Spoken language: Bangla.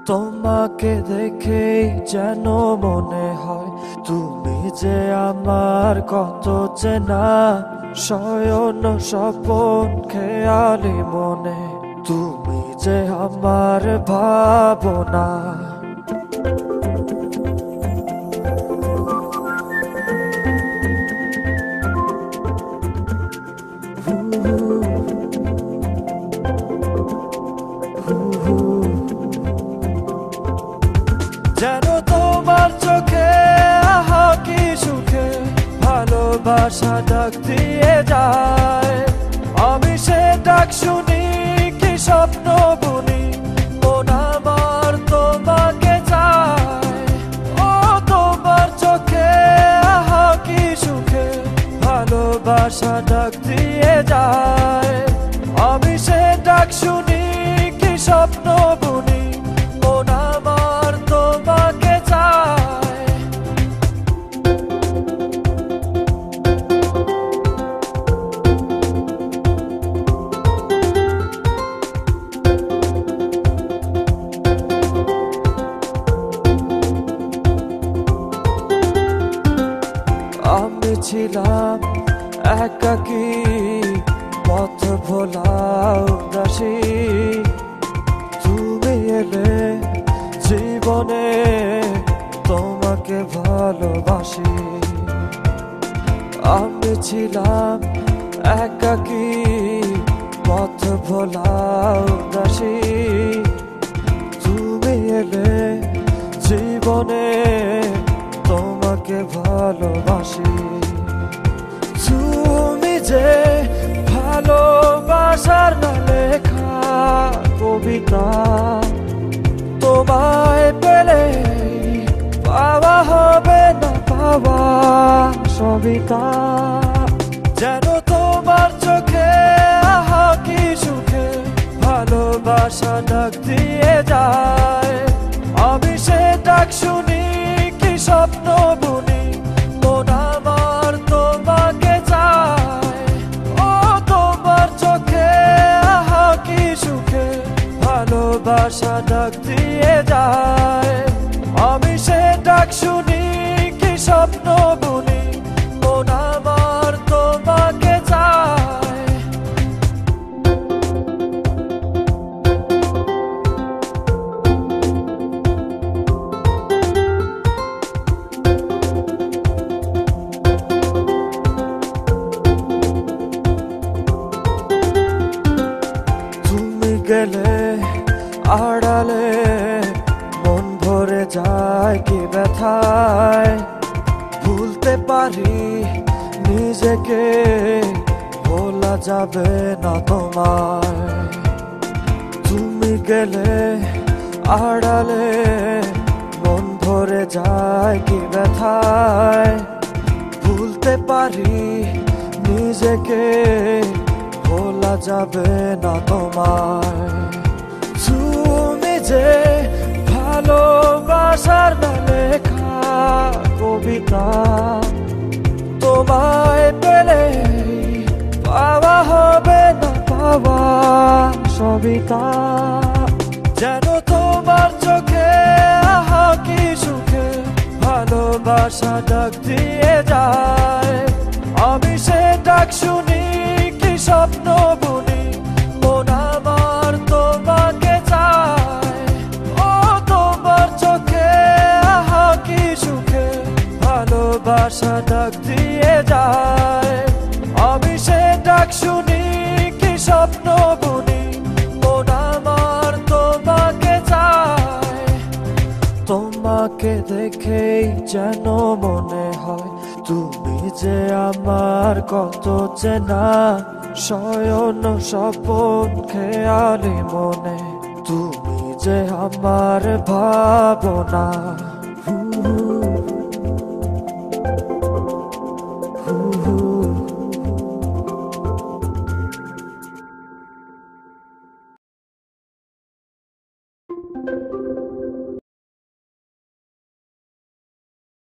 তোমাকে দেখেই যেন মনে হয় তুমি যে আমার কত চেনা। শয়ন স্বপন খেয়ালি মনে তুমি যে আমার ভাবনা। যেন তোমার চোখে আহা কি সুখে ভালোবাসা ডাক দিয়ে যায়। আমি সে ডাক শুনি কি স্বপ্ন বুনি মন আমার তোমাকে চায়। ও তোমার চোখে আহা কি সুখে ভালোবাসা ডাক দিয়ে যায়। আমি সে ডাক শুনি কি স্বপ্ন বুনি মন আমার তোমাকে চায়। আমি ছিলাম একাকী পথ ভোলা উদাসী। তুমি এলে জীবনে তোমাকে ভালোবাসি। আমি ছিলাম একাকী পথ ভোলা উদাসী। তুমি এলে জীবনে তোমাকে ভালোবাসি। তুমি যে ভালোবাসার না লেখা কবিতা, তোমায় পেলে পাওয়া হবে না পাওয়া সবিতা। যেন তোমার চোখে আহা কি সুখে ভালোবাসা ডাক দিয়ে যায়। আমি সে ডাক শুনি কি স্বপ্ন বুনি মন আমার তোমাকে চায়। ও তোমার চোখে আহা কি সুখে ভালোবাসা ডাক দিয়ে যায়। আমি সে ডাক শুনি কি স্বপ্ন বুনি মন আমার তোমাকে চায়। তুমি গেলে আড়ালে মন ভরে যায় কি ব্যথায়। ভুলতে পারি নিজেকে ভোলা যাবে না তোমায়। তুমি গেলে আড়ালে মন ভরে যায় কি ব্যথায়। ভুলতে পারি নিজেকে ভোলা যাবে না তোমায়। তুমি যে ভালোবাসার না লেখা কবিতা, তোমায় পেলে পাওয়া হবে না পাওয়া সবিতা। যেন তোমার চোখে আহা কি সুখে ভালোবাসা ডাক দিয়ে যায়। আমি সে ডাক শুনি কি স্বপ্ন বুনি মন আমার তোমাকে চায়। ও তোমার চোখে আহা কি সুখে ভালোবাসা ডাক দিয়ে যায়। আমি সে ডাক শুনি কি স্বপ্ন বুনি মন আমার তোমাকে চায়। তোমাকে দেখেই যেন মনে হয় তুমি যে আমার কত চেনা। শয়ন স্বপন খেয়ালি মনে তুমি যে আমার ভাবনা।